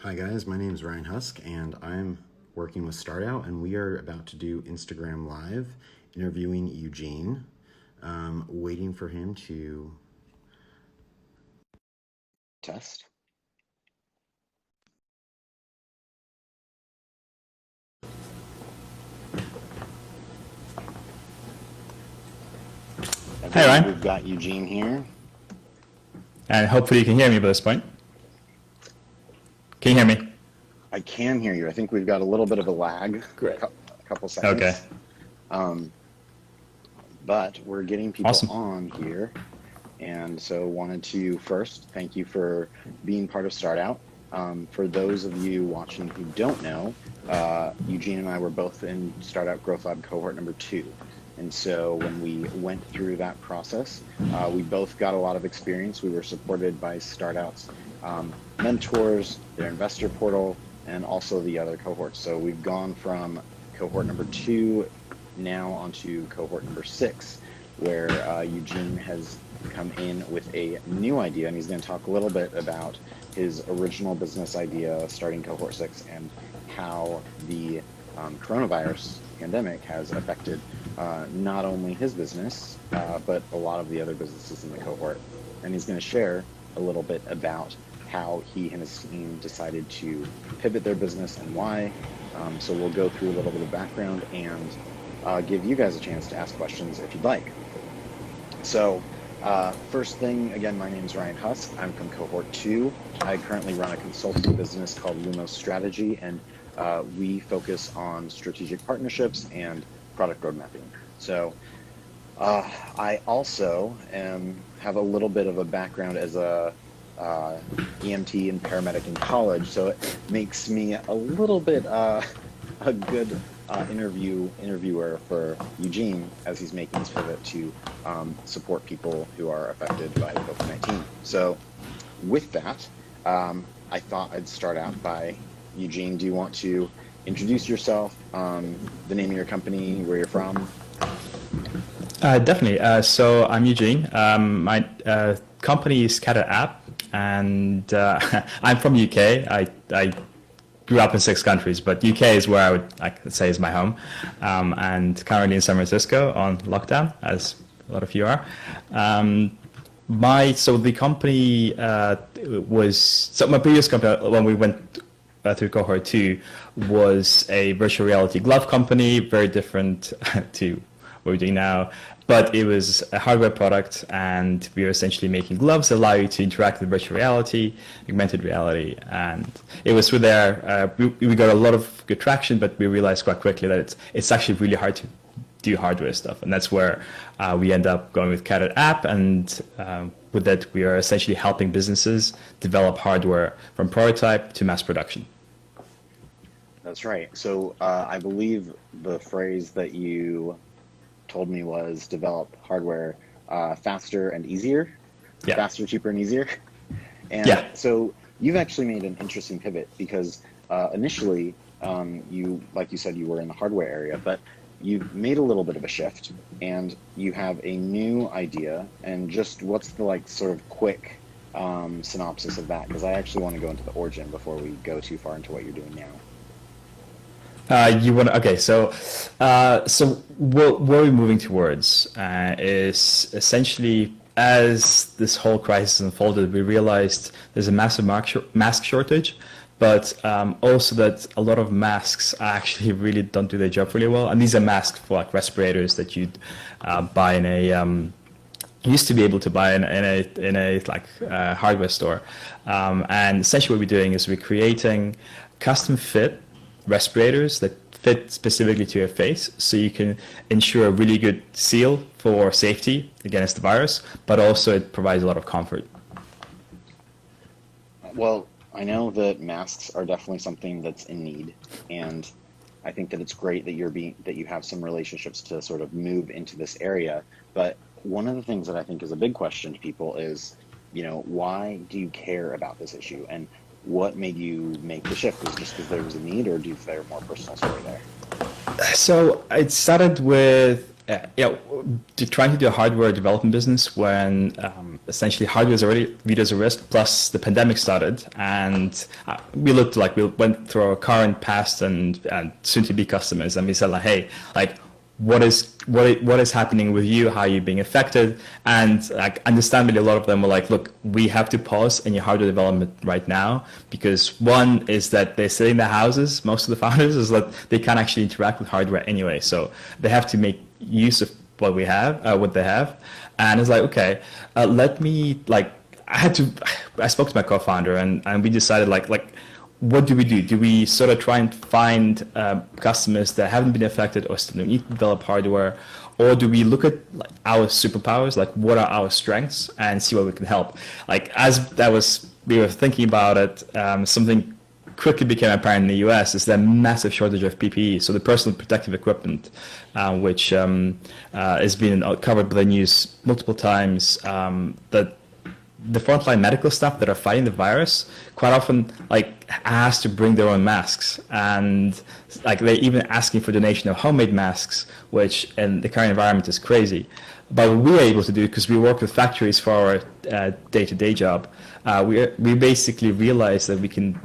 Hi guys, my name is Ryan Husk and I'm working with StartOut and we are about to do Instagram Live interviewing Eugene. Waiting for him to test. Hey Ryan. We've got Eugene here. And hopefully you can hear me by this point. Can you hear me? I can hear you. I think we've got a little bit of a lag. Great. A couple seconds. Okay. But we're getting people Awesome. on here. And so wanted to first thank you for being part of StartOut. For those of you watching who don't know, Eugene and I were both in StartOut Growth Lab cohort number 2. And so when we went through that process, we both got a lot of experience. We were supported by StartOut's mentors, their investor portal, and also the other cohorts. So we've gone from cohort number 2 now onto cohort number 6, where Eugene has come in with a new idea, and he's going to talk a little bit about his original business idea starting cohort 6 and how the coronavirus pandemic has affected not only his business, but a lot of the other businesses in the cohort. And he's going to share a little bit about how he and his team decided to pivot their business and why. So we'll go through a little bit of background and give you guys a chance to ask questions if you'd like. So first thing, again, my name is Ryan Husk. I'm from cohort 2. I currently run a consulting business called Lumos Strategy, and we focus on strategic partnerships and product road mapping. So I also have a little bit of a background as a EMT and paramedic in college, so it makes me a little bit a good interviewer for Eugene as he's making this pivot to support people who are affected by COVID-19. So with that, I thought I'd start out by, Eugene, do you want to introduce yourself, the name of your company, where you're from? Definitely. So I'm Eugene. My company is Cat App, and I'm from UK. I grew up in 6 countries, but UK is where I could say is my home, and currently in San Francisco on lockdown, as a lot of you are. The company my previous company when we went through cohort 2 was a virtual reality glove company, very different to what we're doing now. But it was a hardware product, and we were essentially making gloves that allow you to interact with virtual reality, augmented reality. And it was through there, we got a lot of good traction, but we realized quite quickly that it's actually really hard to do hardware stuff. And that's where we end up going with Cat App. And with that, we are essentially helping businesses develop hardware from prototype to mass production. That's right. So I believe the phrase that you told me was develop hardware faster and easier. Yeah. Faster, cheaper, and easier. And so you've actually made an interesting pivot because initially like you said, you were in the hardware area, but you've made a little bit of a shift and you have a new idea. And just what's the sort of quick synopsis of that? Because I actually want to go into the origin before we go too far into what you're doing now. So what we're moving towards is essentially, as this whole crisis unfolded, we realized there's a massive mask shortage, but also that a lot of masks actually really don't do their job really well. And these are masks for respirators that you'd buy in a used to be able to buy in a hardware store. And essentially what we're doing is we're creating custom fit respirators that fit specifically to your face, so you can ensure a really good seal for safety against the virus, but also it provides a lot of comfort. Well, I know that masks are definitely something that's in need, and I think that it's great that you have some relationships to sort of move into this area. But one of the things that I think is a big question to people is, why do you care about this issue? And what made you make the shift? Was it just because there was a need, or do you have a more personal story there? So it started with trying to do a hardware development business when essentially hardware is already viewed as a risk. Plus, the pandemic started, and we went through our current, past, and soon-to-be customers, and we said like, hey, like, what is happening with you? How are you being affected? And like, understandably, a lot of them were like, look, we have to pause any hardware development right now because one is that they're sitting in their houses. Most of the founders is that they can't actually interact with hardware anyway, so they have to make use of what we have, what they have. And it's like, okay, let me like, I spoke to my co-founder and we decided like what do we do? Do we sort of try and find customers that haven't been affected or still need to develop hardware? Or do we look at like, our superpowers, like what are our strengths, and see where we can help? Like we were thinking about it, something quickly became apparent in the US is the massive shortage of PPE, so the personal protective equipment, which has been covered by the news multiple times, that the frontline medical staff that are fighting the virus quite often like has to bring their own masks, and like they're even asking for donation of homemade masks, which in the current environment is crazy. But what we were able to do, because we work with factories for our day-to-day job, we basically realized that we can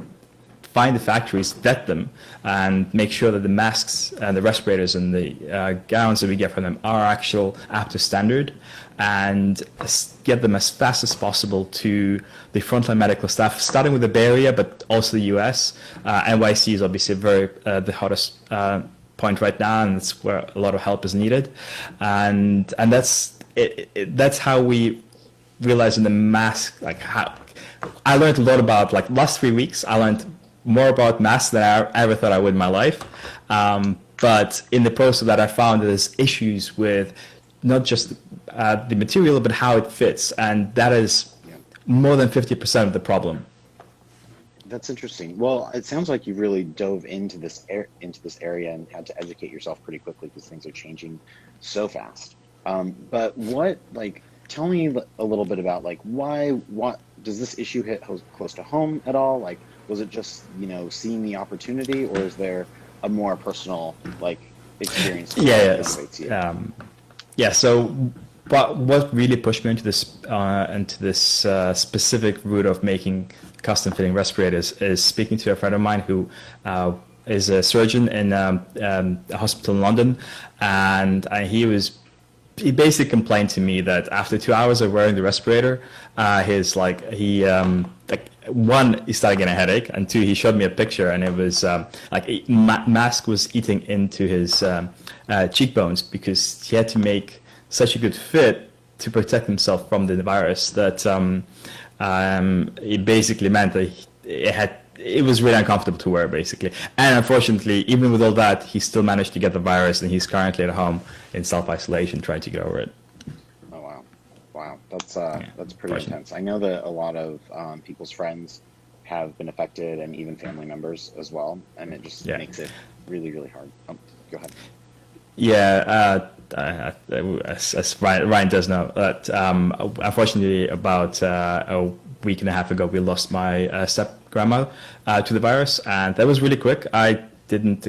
find the factories, vet them, and make sure that the masks and the respirators and the gowns that we get from them are actual up to standard, and get them as fast as possible to the frontline medical staff, starting with the Bay Area, but also the US. NYC is obviously the hottest point right now, and that's where a lot of help is needed. And that's that's how we realized in the mask, like how I learned a lot about, like last 3 weeks, I learned more about masks than I ever thought I would in my life. But in the process of that, I found there's issues with not just the material, but how it fits. And that is more than 50% of the problem. That's interesting. Well, it sounds like you really dove into this area and had to educate yourself pretty quickly because things are changing so fast. But tell me a little bit about like what does this issue hit close to home at all? Like, was it just, seeing the opportunity, or is there a more personal experience that motivates you? So what really pushed me into this specific route of making custom fitting respirators is speaking to a friend of mine who is a surgeon in a hospital in London, and he basically complained to me that after 2 hours of wearing the respirator, one, he started getting a headache, and two, he showed me a picture, and it was mask was eating into his cheekbones because he had to make such a good fit to protect himself from the virus that it basically meant that it was really uncomfortable to wear, basically. And unfortunately, even with all that, he still managed to get the virus, and he's currently at home in self-isolation trying to get over it. Oh, wow. That's pretty intense. I know that a lot of people's friends have been affected, and even family members as well, and it just makes it really, really hard. Go ahead. Yeah, as Ryan does know, that unfortunately about a week and a half ago, we lost my step-grandma to the virus, and that was really quick. I didn't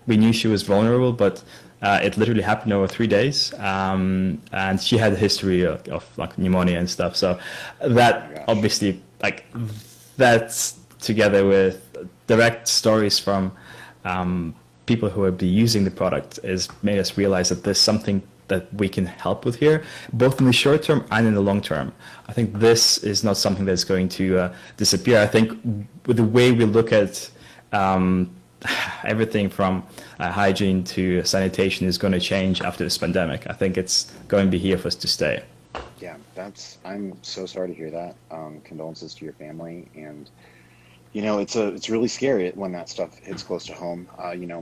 we knew she was vulnerable, but it literally happened over 3 days, and she had a history of pneumonia and stuff. So that obviously, that's together with direct stories from people who would be using the product has made us realize that there's something that we can help with here, both in the short term and in the long term. I think this is not something that's going to disappear. I think with the way we look at everything from hygiene to sanitation is going to change after this pandemic. I think it's going to be here for us to stay. Yeah, I'm so sorry to hear that. Condolences to your family, and it's really scary when that stuff hits close to home.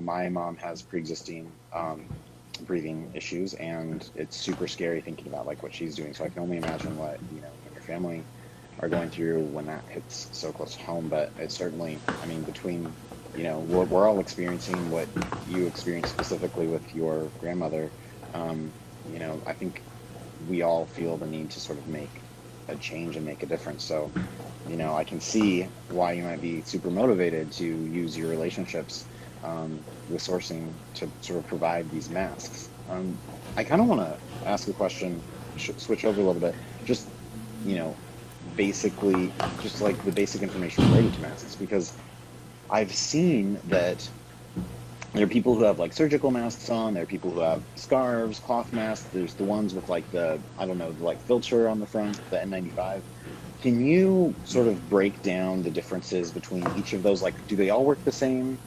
My mom has pre-existing breathing issues, and it's super scary thinking about what she's doing. So I can only imagine what your family are going through when that hits so close to home. But it's certainly, between what we're all experiencing, what you experienced specifically with your grandmother, I think we all feel the need to sort of make a change and make a difference. So I can see why you might be super motivated to use your relationships with sourcing to sort of provide these masks. I kind of want to ask a question, switch over a little bit, just, you know, basically, just like the basic information related to masks, because I've seen that there are people who have like surgical masks on, there are people who have scarves, cloth masks, there's the ones with like the, I don't know, the like filter on the front, the N95. Can you sort of break down the differences between each of those? Like, do they all work the same?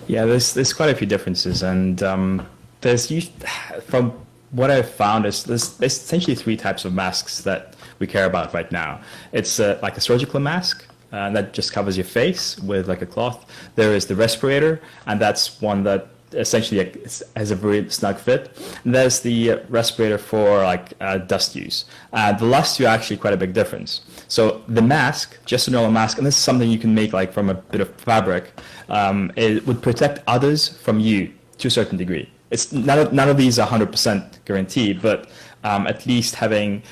Yeah, there's quite a few differences, and from what I've found is there's essentially three types of masks that we care about right now. It's like a surgical mask that just covers your face with like a cloth. There is the respirator, and that's one that essentially has a very snug fit. And there's the respirator for like dust use. The last two are actually quite a big difference. So the mask, just a normal mask, and this is something you can make like from a bit of fabric, it would protect others from you to a certain degree. It's none of these are 100% guaranteed, but at least having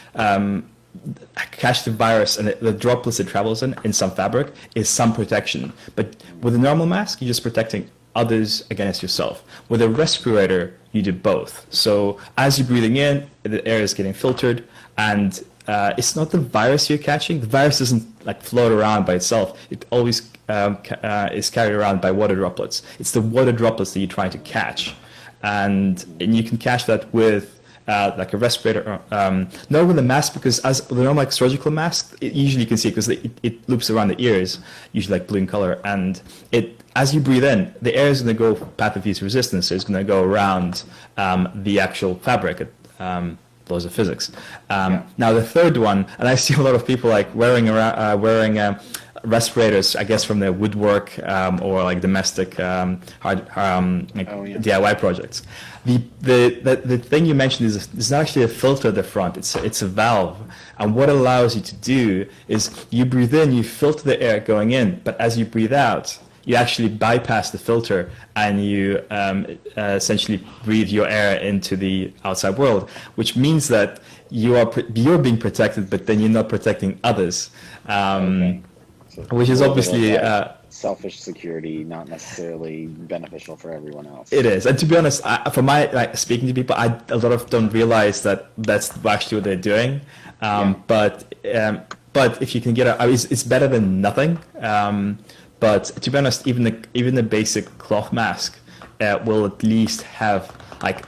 catch the virus and the droplets it travels in some fabric is some protection. But with a normal mask, you're just protecting others against yourself. With a respirator, you do both. So as you're breathing in, the air is getting filtered, and it's not the virus you're catching. The virus doesn't like float around by itself. It always is carried around by water droplets. It's the water droplets that you're trying to catch, and you can catch that with like a respirator, not with a mask, because as the normal like surgical mask, usually you can see it because it loops around the ears, usually like blue in color, and as you breathe in, the air is going to go path-diffuse resistance, so it's going to go around the actual fabric. Laws of physics. Now the third one, and I see a lot of people like wearing respirators, I guess from their woodwork or like domestic DIY projects. The thing you mentioned is not actually a filter at the front. It's a valve, and what it allows you to do is you breathe in, you filter the air going in, but as you breathe out, you actually bypass the filter and you essentially breathe your air into the outside world, which means that you're being protected, but then you're not protecting others, Okay. So which is a little bit obviously of like selfish security, not necessarily beneficial for everyone else. it is. And to be honest, from my like speaking to people, a lot of don't realize that that's actually what they're doing. Yeah. But if you can get it's better than nothing. But to be honest, even the basic cloth mask will at least have like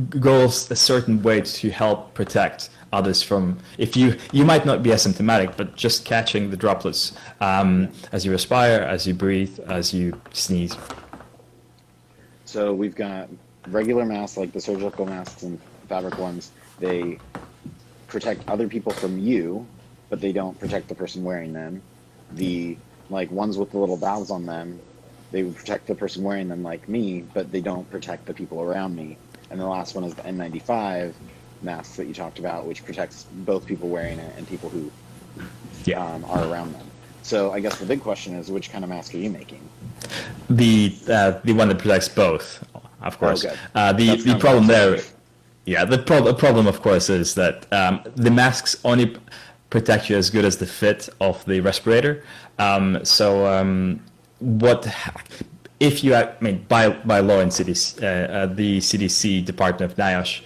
goes a certain way to help protect others from, if you might not be asymptomatic, but just catching the droplets as you respire, as you breathe, as you sneeze. So we've got regular masks, like the surgical masks and fabric ones. They protect other people from you, but they don't protect the person wearing them. The like ones with the little valves on them, they would protect the person wearing them, like me, but they don't protect the people around me. And the last one is the N95 masks that you talked about, which protects both people wearing it and people who are around them. So I guess the big question is, which kind of mask are you making? The one that protects both, of course. Okay. The problem there, the problem of course is that the masks only protect you as good as the fit of the respirator. If you, by law in cities, the CDC, Department of NIOSH,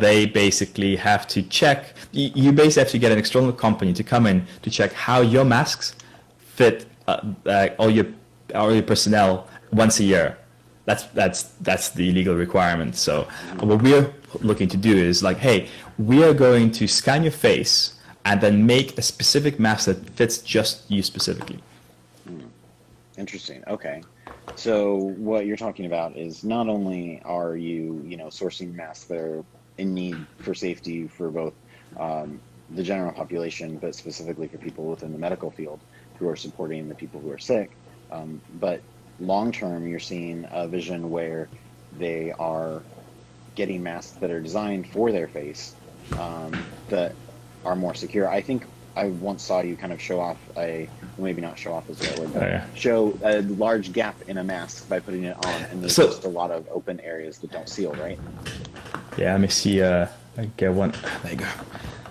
they basically have to check. You basically have to get an external company to come in to check how your masks fit all your personnel once a year. That's the legal requirement. So what we're looking to do is like, hey, we are going to scan your face and then make a specific mask that fits just you specifically. Interesting. Okay. So what you're talking about is not only are you, sourcing masks that are in need for safety for both the general population, but specifically for people within the medical field who are supporting the people who are sick, but long term, you're seeing a vision where they are getting masks that are designed for their face that are more secure. I think I once saw you kind of show off maybe not show off is the right word, but show a large gap in a mask by putting it on, and there's just a lot of open areas that don't seal, right? Yeah, let me see. I get one. There you go.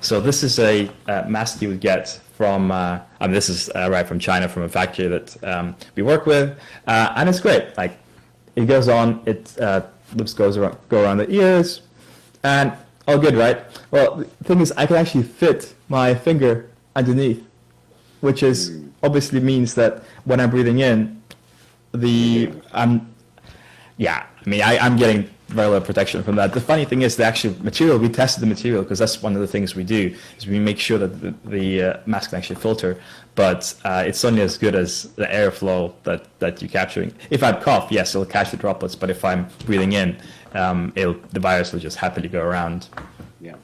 So this is a mask you would get from, this is right from China, from a factory that we work with, and it's great. Like, it goes on, it lips go around the ears, and all good, right? Well, the thing is, I can actually fit my finger underneath, which is obviously means that when I'm breathing in, yeah, I mean, I'm getting very little protection from that. The funny thing is the actual material, we tested the material because that's one of the things we do, is we make sure that the mask can actually filter, but it's only as good as the airflow that you're capturing. If I cough, yes, it'll catch the droplets, but if I'm breathing in, the virus will just happily go around. Yeah.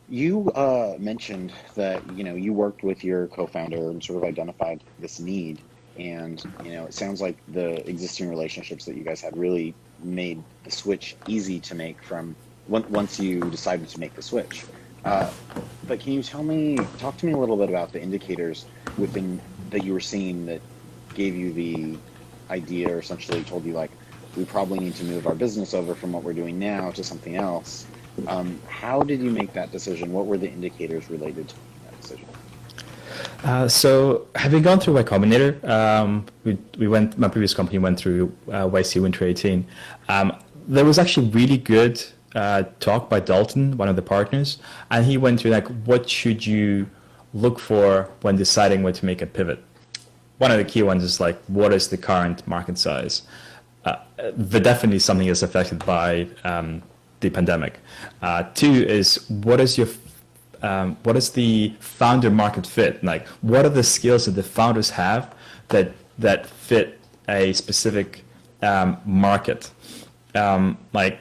You mentioned that, you worked with your co-founder and sort of identified this need. And, it sounds like the existing relationships that you guys had really made the switch easy to make from once you decided to make the switch. But can you talk to me a little bit about the indicators that you were seeing that gave you the idea, or essentially told you, like, we probably need to move our business over from what we're doing now to something else. How did you make that decision? What were the indicators related to making that decision? So having gone through Y Combinator, my previous company went through YC Winter 18. There was actually really good talk by Dalton, one of the partners, and he went through, like, what should you look for when deciding where to make a pivot? One of the key ones is, like, what is the current market size? Definitely something is affected by the pandemic. Two is, what is the founder market fit? Like, what are the skills that the founders have that fit a specific market? Like,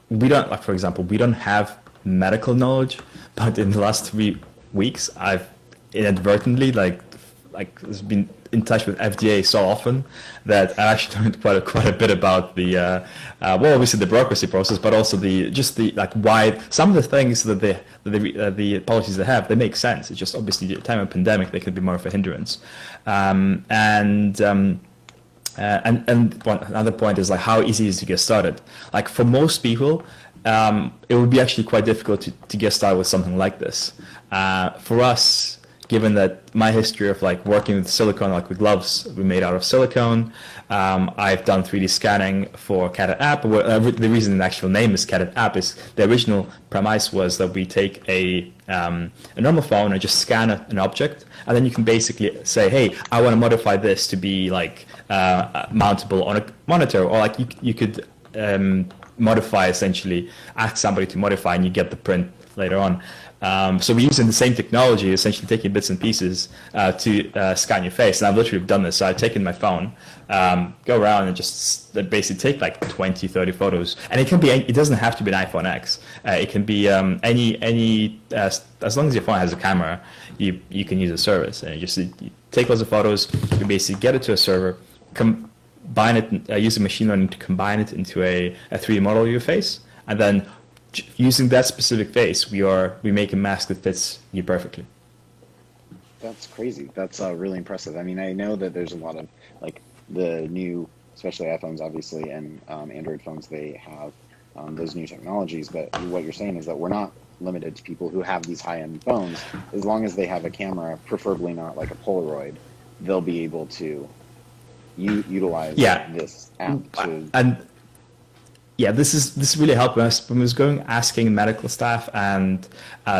for example, we don't have medical knowledge, but in the last 3 weeks, I've inadvertently been in touch with FDA so often that I actually learned quite a bit about the obviously the bureaucracy process, but also why some of the things that the policies they have, they make sense. It's just obviously at the time of pandemic they can be more of a hindrance. Another point is, like, how easy is it to get started? Like, for most people, it would be actually quite difficult to get started with something like this. For us, given that my history of, like, working with silicone, like with gloves we made out of silicone, I've done 3D scanning for Cadet app. The reason the actual name is Cadet app is the original premise was that we take a normal phone and just scan an object, and then you can basically say, hey, I want to modify this to be, like, mountable on a monitor, or, like, you could modify, essentially ask somebody to modify, and you get the print later on. So we're using the same technology, essentially taking bits and pieces to scan your face. And I've literally done this. So I've taken my phone, go around and just basically take like 20, 30 photos. And it doesn't have to be an iPhone X. It can be as long as your phone has a camera, you can use a service. And you take lots of photos, you basically get it to a server, combine it, use machine learning to combine it into a 3D model of your face, and then using that specific face, we make a mask that fits you perfectly. That's crazy. That's really impressive. I mean, I know that there's a lot of, like, the new, especially iPhones, obviously, and Android phones, they have those new technologies. But what you're saying is that we're not limited to people who have these high-end phones. As long as they have a camera, preferably not like a Polaroid, they'll be able to utilize this app to. Yeah, this really helped us when we was asking medical staff and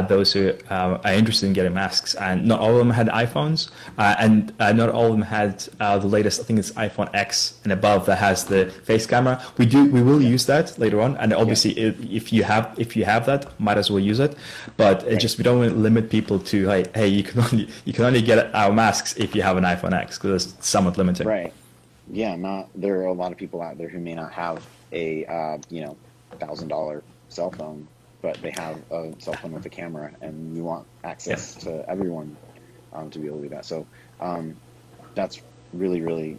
those who are interested in getting masks, and not all of them had iPhones, and not all of them had the latest. I think it's iPhone X and above that has the face camera. We will use that later on, and obviously if you have that, might as well use it. But we don't want to limit people to, like, hey, you can only get our masks if you have an iPhone X, because it's somewhat limiting. Right. Yeah. There are a lot of people out there who may not have a $1,000 cell phone, but they have a cell phone with a camera, and you want access to everyone to be able to do that. So that's really, really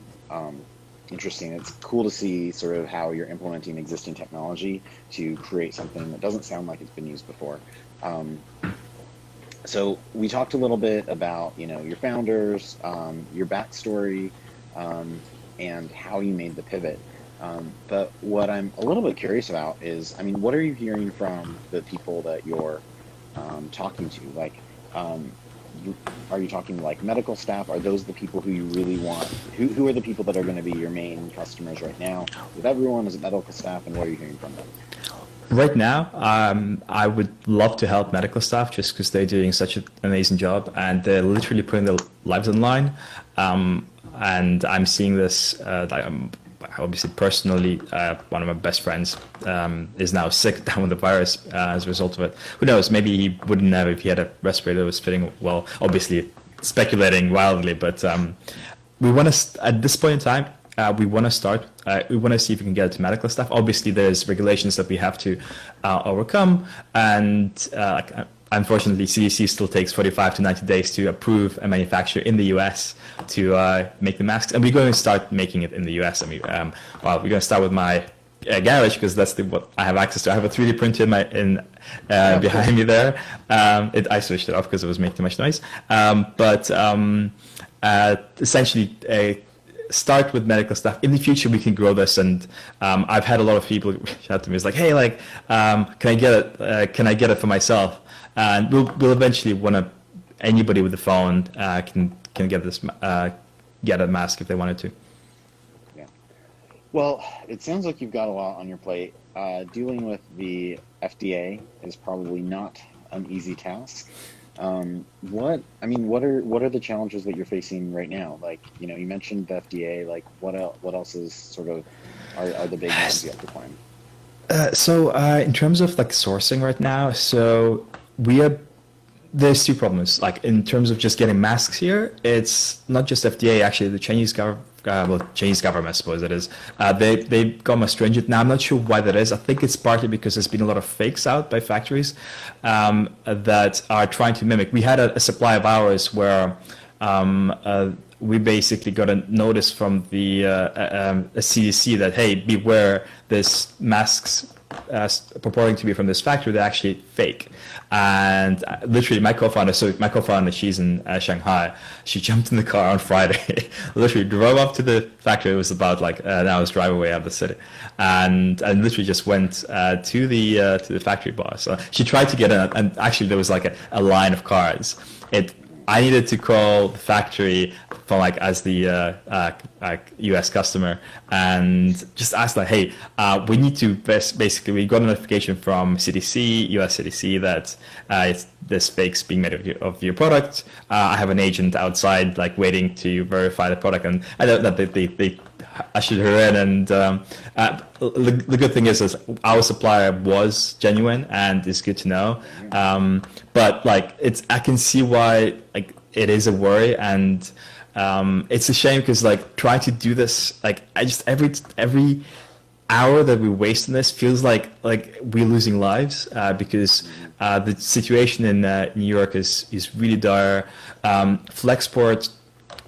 interesting. It's cool to see sort of how you're implementing existing technology to create something that doesn't sound like it's been used before. So we talked a little bit about your founders, your backstory, and how you made the pivot. But what I'm a little bit curious about is, I mean, what are you hearing from the people that you're talking to? Like, are you talking like medical staff? Are those the people who you really want? Who are the people that are going to be your main customers right now? With everyone, is it medical staff, and what are you hearing from them? Right now, I would love to help medical staff just because they're doing such an amazing job and they're literally putting their lives on the line. And I'm seeing this, obviously personally, one of my best friends is now sick down with the virus as a result of it. Who knows? Maybe he wouldn't have if he had a respirator that was fitting well. Obviously, speculating wildly, but we want to, at this point in time, we want to start. We want to see if we can get it to medical staff. Obviously, there's regulations that we have to overcome, and unfortunately, CDC still takes 45 to 90 days to approve a manufacturer in the US to make the masks, and we're going to start making it in the US. I mean, we're going to start with my garage because that's what I have access to. I have a 3D printer behind me there. I switched it off because it was making too much noise. But essentially, start with medical stuff. In the future, we can grow this, and I've had a lot of people reach out to me. It's like, hey, like, can I get it? Can I get it for myself? And we'll eventually want to. Anybody with the phone can get this get a mask if they wanted to. Yeah. Well, it sounds like you've got a lot on your plate. Dealing with the FDA is probably not an easy task. What are the challenges that you're facing right now? Like, you mentioned the FDA, like what else is sort of are the big ones you have to climb? So in terms of like sourcing right now, so there's two problems. Like in terms of just getting masks here, it's not just FDA, actually the Chinese government, I suppose it is. They've gone more stringent. Now, I'm not sure why that is. I think it's partly because there's been a lot of fakes out by factories that are trying to mimic. We had a supply of ours where we basically got a notice from the CDC that, hey, beware, this masks purporting to be from this factory, they're actually fake. And literally my co-founder, she's in Shanghai. She jumped in the car on Friday, literally drove up to the factory. It was about like an hour's drive away out of the city, and literally just went to the factory boss. She tried to get in, and actually there was like a line of cars. I needed to call the factory for like as the US customer and just ask like, hey, we need to basically, we got a notification from CDC, US CDC that this fake's being made of your product. I have an agent outside like waiting to verify the product, and I know that they ushered her in, and the good thing is our supplier was genuine and it's good to know. But like I can see why like it is a worry, and it's a shame because like trying to do this, like I just every hour that we waste in this feels like we're losing lives because the situation in New York is really dire. Flexport.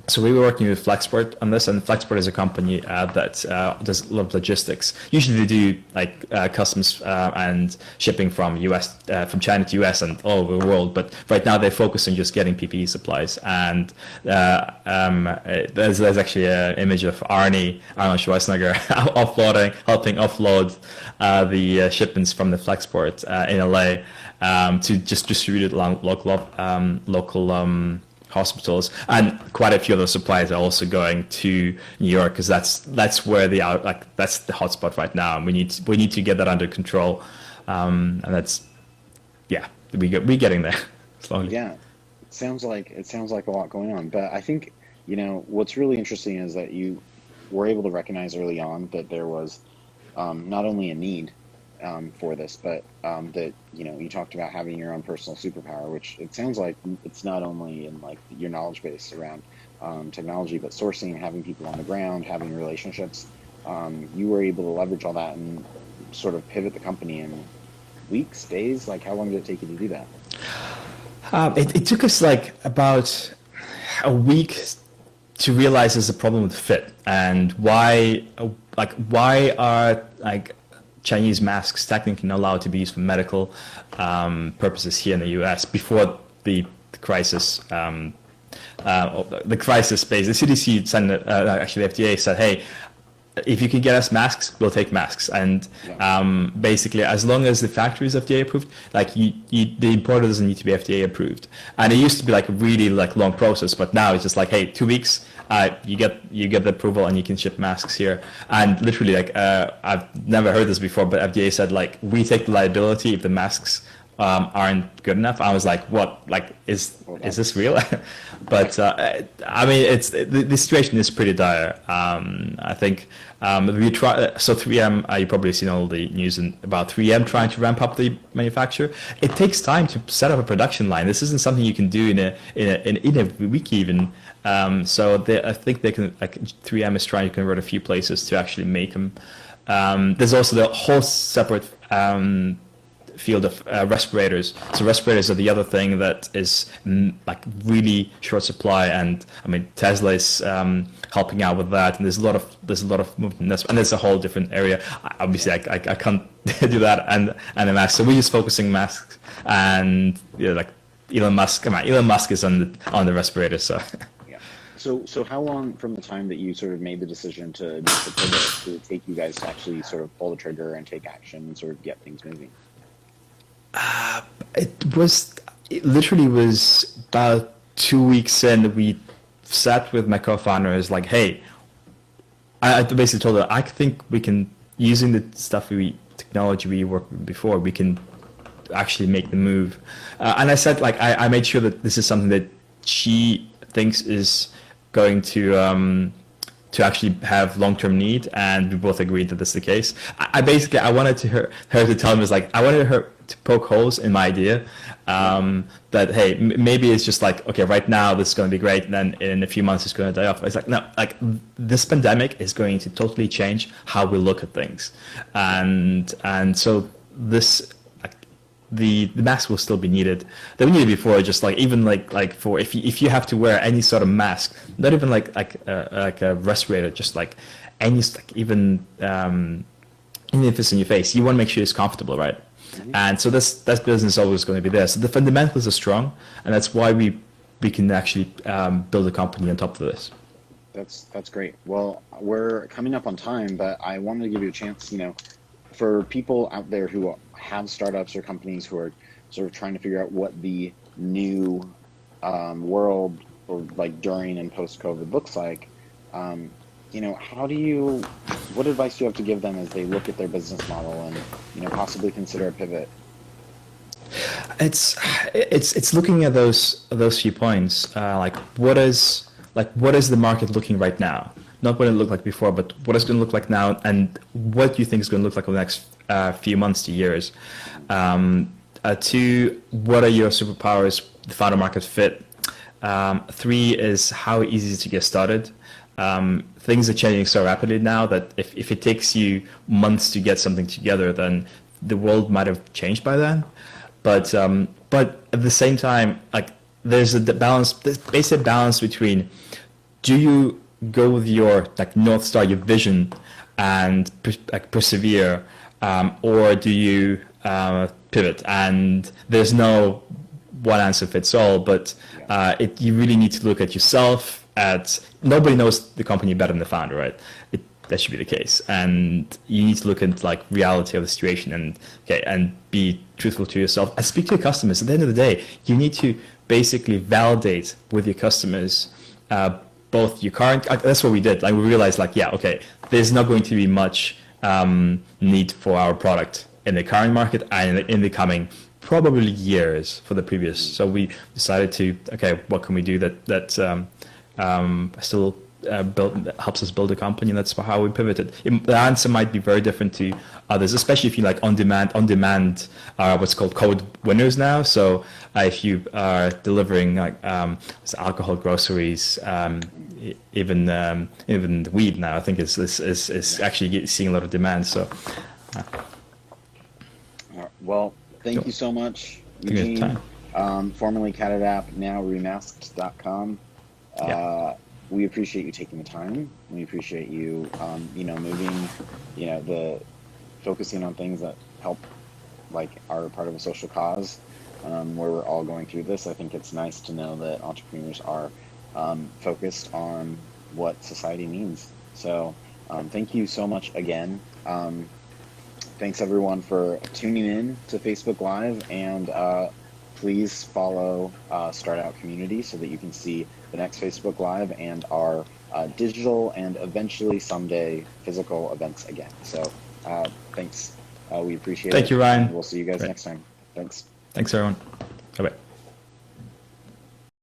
So we were working with Flexport on this, and Flexport is a company that does a lot of logistics. Usually they do like customs and shipping from from China to US and all over the world. But right now they focus on just getting PPE supplies. And there's actually an image of Arnold Schwarzenegger helping offload the shipments from the Flexport in LA to just distribute it along local hospitals, and quite a few of those supplies are also going to New York because that's where that's the hotspot right now, and we need to get that under control, and that's we're getting there slowly. Yeah, it sounds like a lot going on, but I think what's really interesting is that you were able to recognize early on that there was not only a need for this, but that you talked about having your own personal superpower, which it sounds like it's not only in like your knowledge base around technology, but sourcing, having people on the ground, having relationships. You were able to leverage all that and sort of pivot the company in weeks, days. Like, how long did it take you to do that? It took us like about a week to realize there's a problem with fit, and why are like Chinese masks technically not allowed to be used for medical purposes here in the US before the crisis. The crisis phase, the CDC actually the FDA said, hey, if you can get us masks, we'll take masks. And basically, as long as the factory is FDA approved, like the importer doesn't need to be FDA approved. And it used to be like a really like long process, but now it's just like, hey, 2 weeks, you get the approval and you can ship masks here. And literally, like I've never heard this before, but FDA said like we take the liability if the masks aren't good enough. I was like, what? Like, is this real? But I mean, the situation is pretty dire. I think we try. So 3M, you probably seen all the news about 3M trying to ramp up the manufacture. It takes time to set up a production line. This isn't something you can do in a week even. So I think they can. Like 3M is trying to convert a few places to actually make them. There's also the whole separate field of respirators. So respirators are the other thing that is like really short supply, and I mean Tesla is helping out with that, and there's a lot of movement, and there's a whole different area. Obviously, I can't do that and a mask. So we're just focusing masks, and like Elon Musk. Come on, Elon Musk is on the respirator. So. So how long from the time that you sort of made the decision to pivot to take you guys to actually sort of pull the trigger and take action and sort of get things moving? It literally was about 2 weeks in. We sat with my co-founder. Is like, hey, I basically told her I think we can, using the technology we worked with before, we can actually make the move. And I said like I made sure that this is something that she thinks is going to actually have long-term need, and we both agreed that this is the case. I basically wanted her to tell me, like I wanted her to poke holes in my idea, that hey, maybe it's just like, okay, right now this is going to be great, and then in a few months it's going to die off. It's like, no, like this pandemic is going to totally change how we look at things, and so this. The mask will still be needed. They were needed before, just like even like for if you have to wear any sort of mask, not even like a respirator, just like any like even if it's in your face, you want to make sure it's comfortable, right? Mm-hmm. And so that business is always going to be there. So the fundamentals are strong, and that's why we can actually build a company on top of this. That's great. Well, we're coming up on time, but I wanted to give you a chance, for people out there who have startups or companies who are sort of trying to figure out what the new world or like during and post-COVID looks like, what advice do you have to give them as they look at their business model and, possibly consider a pivot? It's looking at those few points, like what is the market looking right now? Not what it looked like before, but what it's going to look like now, and what you think is going to look like over the next few months to years. 2, what are your superpowers, the founder market fit? 3 is how easy is it to get started. Things are changing so rapidly now that if it takes you months to get something together, then the world might have changed by then. But at the same time, like there's a balance, this basic balance between, do you go with your like North Star, your vision, and persevere, or do you pivot? And there's no one answer fits all, but you really need to look at yourself. Nobody knows the company better than the founder, right? That should be the case, and you need to look at like reality of the situation and be truthful to yourself and speak to your customers. At the end of the day, you need to basically validate with your customers. Both your current, that's what we did. Like we realized, like, yeah, okay, there's not going to be much need for our product in the current market and in the coming probably years for the previous. So we decided to, okay, what can we do that still helps us build a company, and that's how we pivoted. The answer might be very different to others, especially if you like on demand are what's called code winners now. So if you are delivering like alcohol, groceries, even weed now, I think is actually seeing a lot of demand. So well, thank you so much, Eugene. Formerly Catted App, now remasked.com. We appreciate you taking the time. We appreciate you, moving, focusing on things that help, like, are part of a social cause, where we're all going through this. I think it's nice to know that entrepreneurs are focused on what society needs. So Thank you so much again. Thanks everyone for tuning in to Facebook Live, and please follow StartOut Community so that you can see the next Facebook Live and our digital and eventually someday physical events again. So thanks. We appreciate it. Thank you, Ryan. And we'll see you guys Great. next time. Thanks. Thanks, everyone. Bye-bye.